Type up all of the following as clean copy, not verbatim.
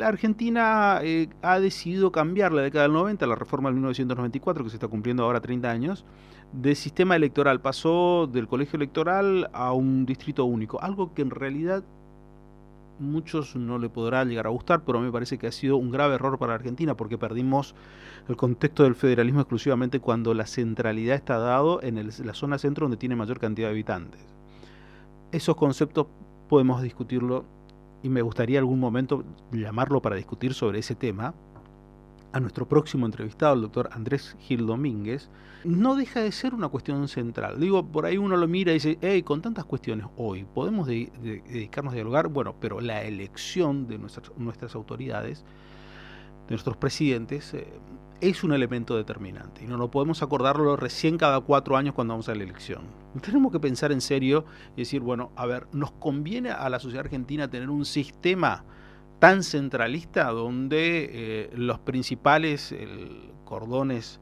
La Argentina ha decidido cambiar la década del 90, la reforma del 1994, que se está cumpliendo ahora 30 años, de sistema electoral. Pasó del colegio electoral a un distrito único, algo que en realidad muchos no le podrá llegar a gustar, pero a mí me parece que ha sido un grave error para la Argentina porque perdimos el contexto del federalismo exclusivamente cuando la centralidad está dado en la zona centro donde tiene mayor cantidad de habitantes. Esos conceptos podemos discutirlo y me gustaría algún momento llamarlo para discutir sobre ese tema a nuestro próximo entrevistado, el doctor Andrés Gil Domínguez. No deja de ser una cuestión central. Digo, por ahí uno lo mira y dice, hey, con tantas cuestiones hoy, ¿podemos dedicarnos a dialogar? Bueno, pero la elección de nuestras autoridades, de nuestros presidentes, es un elemento determinante y no podemos acordarlo recién cada 4 años cuando vamos a la elección. Tenemos que pensar en serio y decir, bueno, a ver, ¿nos conviene a la sociedad argentina tener un sistema tan centralista donde los principales cordones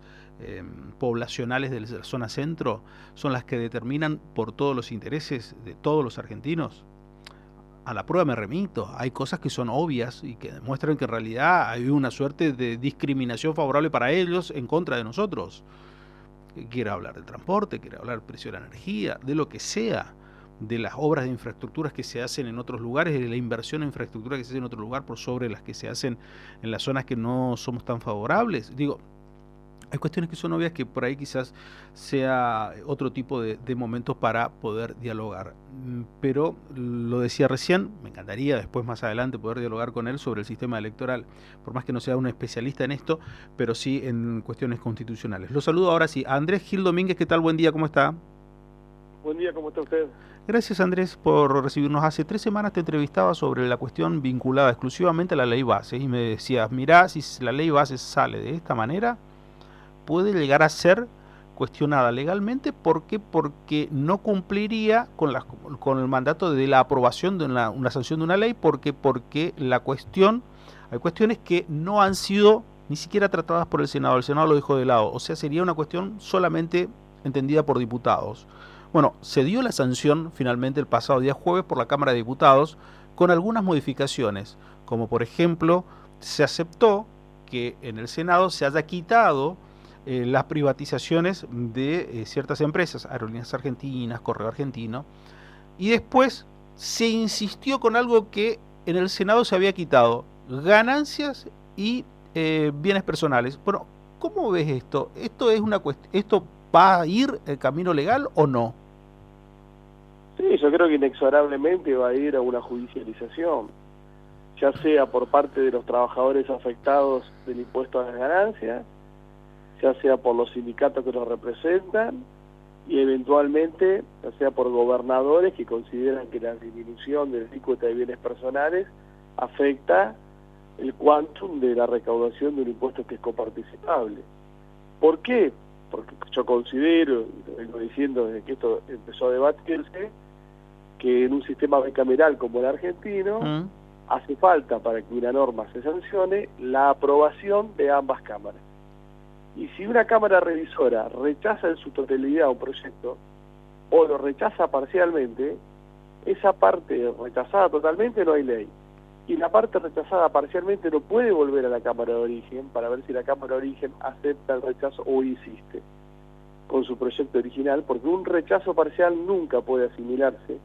poblacionales de la zona centro son las que determinan por todos los intereses de todos los argentinos? A la prueba me remito, hay cosas que son obvias y que demuestran que en realidad hay una suerte de discriminación favorable para ellos en contra de nosotros. Quiere hablar del transporte, quiere hablar del precio de la energía, de lo que sea, de las obras de infraestructuras que se hacen en otros lugares, de la inversión en infraestructura que se hace en otro lugar por sobre las que se hacen en las zonas que no somos tan favorables. Digo, hay cuestiones que son obvias que por ahí quizás sea otro tipo de momentos para poder dialogar. Pero lo decía recién, me encantaría después más adelante poder dialogar con él sobre el sistema electoral, por más que no sea un especialista en esto, pero sí en cuestiones constitucionales. Lo saludo ahora sí a Andrés Gil Domínguez. ¿Qué tal? Buen día, ¿cómo está? Buen día, ¿cómo está usted? Gracias, Andrés, por recibirnos. Hace 3 semanas te entrevistaba sobre la cuestión vinculada exclusivamente a la ley base y me decías, mirá, si la ley base sale de esta manera, puede llegar a ser cuestionada legalmente. ¿Por qué? Porque no cumpliría con el mandato de la aprobación de una sanción de una ley, porque hay cuestiones que no han sido ni siquiera tratadas por el Senado lo dejó de lado, o sea, sería una cuestión solamente entendida por diputados. Bueno, se dio la sanción finalmente el pasado día jueves por la Cámara de Diputados con algunas modificaciones, como por ejemplo, se aceptó que en el Senado se haya quitado las privatizaciones de ciertas empresas, Aerolíneas Argentinas, Correo Argentino, y después se insistió con algo que en el Senado se había quitado, ganancias y bienes personales. Bueno, ¿cómo ves esto? ¿Esto va a ir el camino legal o no? Sí, yo creo que inexorablemente va a ir a una judicialización, ya sea por parte de los trabajadores afectados del impuesto a las ganancias, ya sea por los sindicatos que los representan y eventualmente ya sea por gobernadores que consideran que la disminución del alícuota de bienes personales afecta el quantum de la recaudación de un impuesto que es coparticipable. ¿Por qué? Porque yo considero, y lo vengo diciendo desde que esto empezó a debatirse, que en un sistema bicameral como el argentino hace falta, para que una norma se sancione, la aprobación de ambas cámaras. Y si una cámara revisora rechaza en su totalidad un proyecto o lo rechaza parcialmente, esa parte rechazada totalmente no hay ley. Y la parte rechazada parcialmente no puede volver a la cámara de origen para ver si la cámara de origen acepta el rechazo o insiste con su proyecto original, porque un rechazo parcial nunca puede asimilarse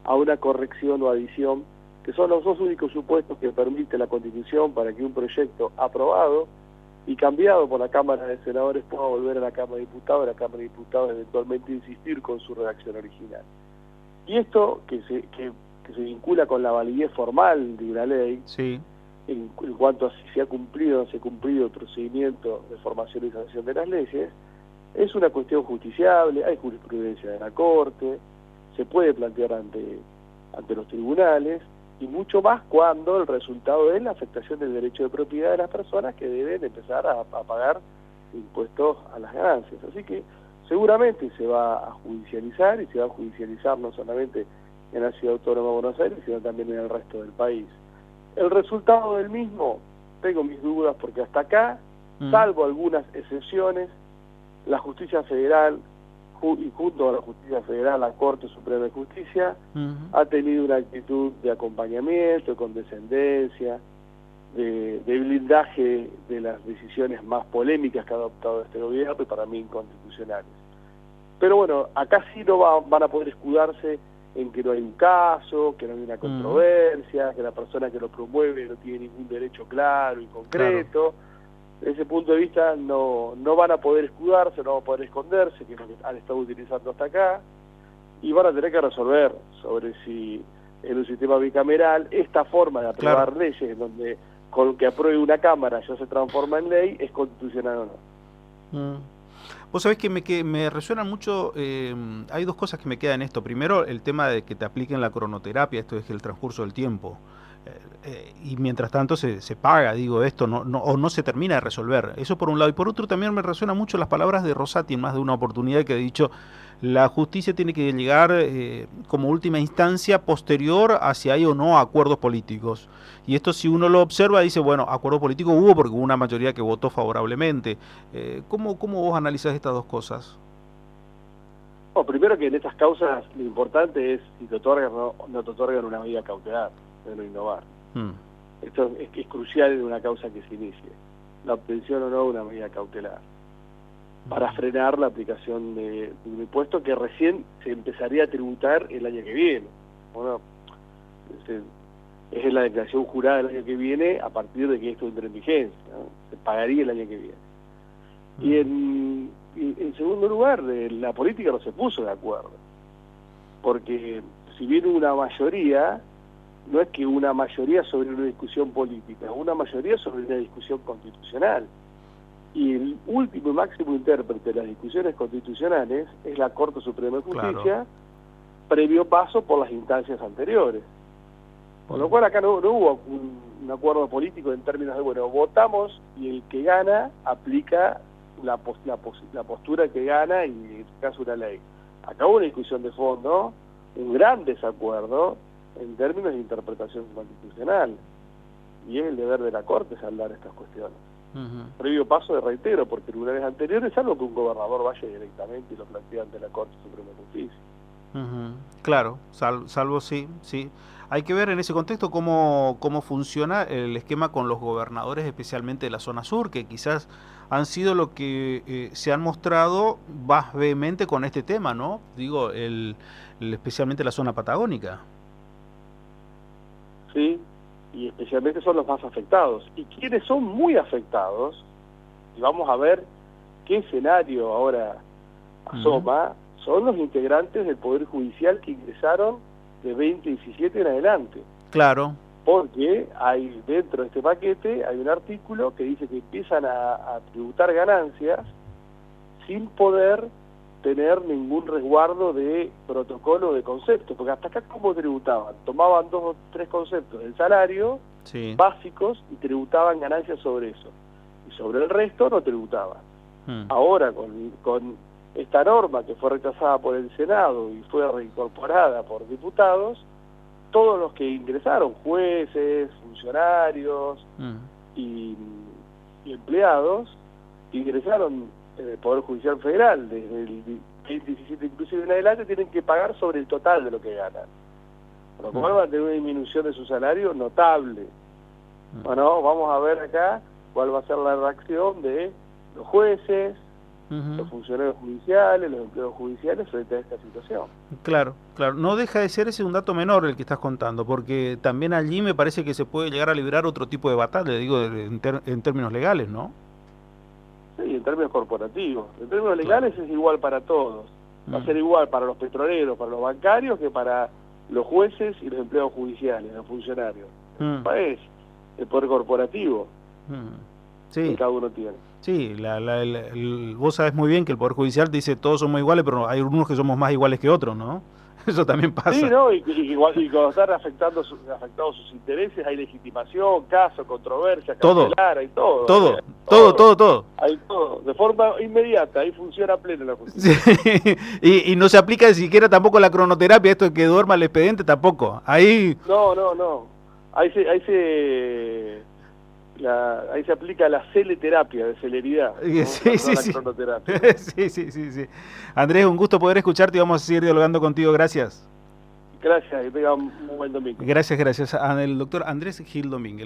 a una corrección o adición, que son los dos únicos supuestos que permite la Constitución para que un proyecto aprobado y cambiado por la Cámara de Senadores pueda volver a la Cámara de Diputados, la Cámara de Diputados eventualmente insistir con su redacción original. Y esto que se vincula con la validez formal de una ley, Sí. en cuanto a si se ha cumplido o no se ha cumplido el procedimiento de formación y sanción de las leyes, es una cuestión justiciable, hay jurisprudencia de la Corte, se puede plantear ante los tribunales, y mucho más cuando el resultado es la afectación del derecho de propiedad de las personas que deben empezar a pagar impuestos a las ganancias. Así que seguramente se va a judicializar, y se va a judicializar no solamente en la Ciudad Autónoma de Buenos Aires, sino también en el resto del país. El resultado del mismo, tengo mis dudas, porque hasta acá, salvo algunas excepciones, la justicia federal, y junto a la justicia federal, la Corte Suprema de Justicia, ha tenido una actitud de acompañamiento, de condescendencia, de blindaje de las decisiones más polémicas que ha adoptado este gobierno y para mí inconstitucionales. Pero bueno, acá sí no van a poder escudarse en que no hay un caso, que no hay una controversia, que la persona que lo promueve no tiene ningún derecho claro y concreto. Claro. Desde ese punto de vista no van a poder escudarse, no van a poder esconderse, que es lo que han estado utilizando hasta acá, y van a tener que resolver sobre si en un sistema bicameral esta forma de aprobar leyes en donde con que apruebe una Cámara ya se transforma en ley, es constitucional o no. Vos sabés que me resuena mucho, hay dos cosas que me quedan en esto. Primero, el tema de que te apliquen la cronoterapia, esto es el transcurso del tiempo. Y mientras tanto se paga, digo, esto o no se termina de resolver. Eso por un lado. Y por otro también me resuena mucho las palabras de Rosati en más de una oportunidad, que ha dicho: la justicia tiene que llegar como última instancia posterior hacia hay o no acuerdos políticos. Y esto, si uno lo observa, dice, bueno, acuerdo político hubo porque hubo una mayoría que votó favorablemente. ¿Cómo vos analizás estas dos cosas? Bueno, primero que en estas causas lo importante es si te otorgan o no te otorgan una medida cautelar, de no innovar. Esto es crucial en una causa que se inicie, la obtención o no de una medida cautelar, para frenar la aplicación de un impuesto que recién se empezaría a tributar el año que viene. Bueno, es en la declaración jurada del año que viene a partir de que esto entre en vigencia, ¿no? Se pagaría el año que viene. Y en segundo lugar, la política no se puso de acuerdo, porque si viene una mayoría, no es que una mayoría sobre una discusión política, es una mayoría sobre una discusión constitucional. Y el último y máximo intérprete de las discusiones constitucionales es la Corte Suprema de Justicia, previo paso por las instancias anteriores. Con lo cual acá no hubo un acuerdo político en términos de, bueno, votamos y el que gana aplica la postura que gana y en este caso una ley. Acá hubo una discusión de fondo, un gran desacuerdo en términos de interpretación constitucional, y es el deber de la Corte saldar estas cuestiones. Previo paso de reitero por tribunales anteriores, salvo que un gobernador vaya directamente y lo plantee ante la Corte Suprema de Justicia. Claro, salvo sí. Hay que ver en ese contexto cómo funciona el esquema con los gobernadores, especialmente de la zona sur, que quizás han sido lo que se han mostrado más vehemente con este tema, ¿no? Digo, especialmente la zona patagónica. Sí, y especialmente son los más afectados. Y quienes son muy afectados, y vamos a ver qué escenario ahora asoma, son los integrantes del Poder Judicial que ingresaron de 2017 en adelante. Claro. Porque hay dentro de este paquete, hay un artículo que dice que empiezan a tributar ganancias sin poder tener ningún resguardo de protocolo de conceptos, porque hasta acá ¿cómo tributaban? Tomaban 2 o 3 conceptos del salario básicos y tributaban ganancias sobre eso, y sobre el resto no tributaban. Ahora con esta norma que fue rechazada por el Senado y fue reincorporada por diputados, todos los que ingresaron, jueces, funcionarios y empleados, ingresaron en el Poder Judicial Federal desde el 2017 inclusive en adelante, tienen que pagar sobre el total de lo que ganan. Por lo cual van a tener una disminución de su salario notable. Bueno, vamos a ver acá cuál va a ser la reacción de los jueces, los funcionarios judiciales, los empleados judiciales frente a esta situación. Claro. No deja de ser ese un dato menor el que estás contando, porque también allí me parece que se puede llegar a librar otro tipo de batalla, digo, en términos legales, ¿no? Sí, en términos corporativos. En términos legales es igual para todos. Va a ser igual para los petroleros, para los bancarios, que para los jueces y los empleados judiciales, los funcionarios. Es el poder corporativo que cada uno tiene. Sí, vos sabés muy bien que el Poder Judicial dice todos somos iguales, pero hay unos que somos más iguales que otros, ¿no? Eso también pasa. Sí, ¿no? Y cuando están afectados sus intereses, hay legitimación, caso, controversia, cautelar, hay todo. Todo. Hay todo, de forma inmediata, ahí funciona pleno la justicia. Sí. Y no se aplica ni siquiera tampoco la cronoterapia, esto de que duerma el expediente tampoco. Ahí... No. Ahí se aplica la celeterapia de celeridad, ¿no? Sí. Cronoterapia. Sí. Andrés, un gusto poder escucharte y vamos a seguir dialogando contigo. Gracias. Gracias, que tengan un buen domingo. Gracias al doctor Andrés Gil Domínguez.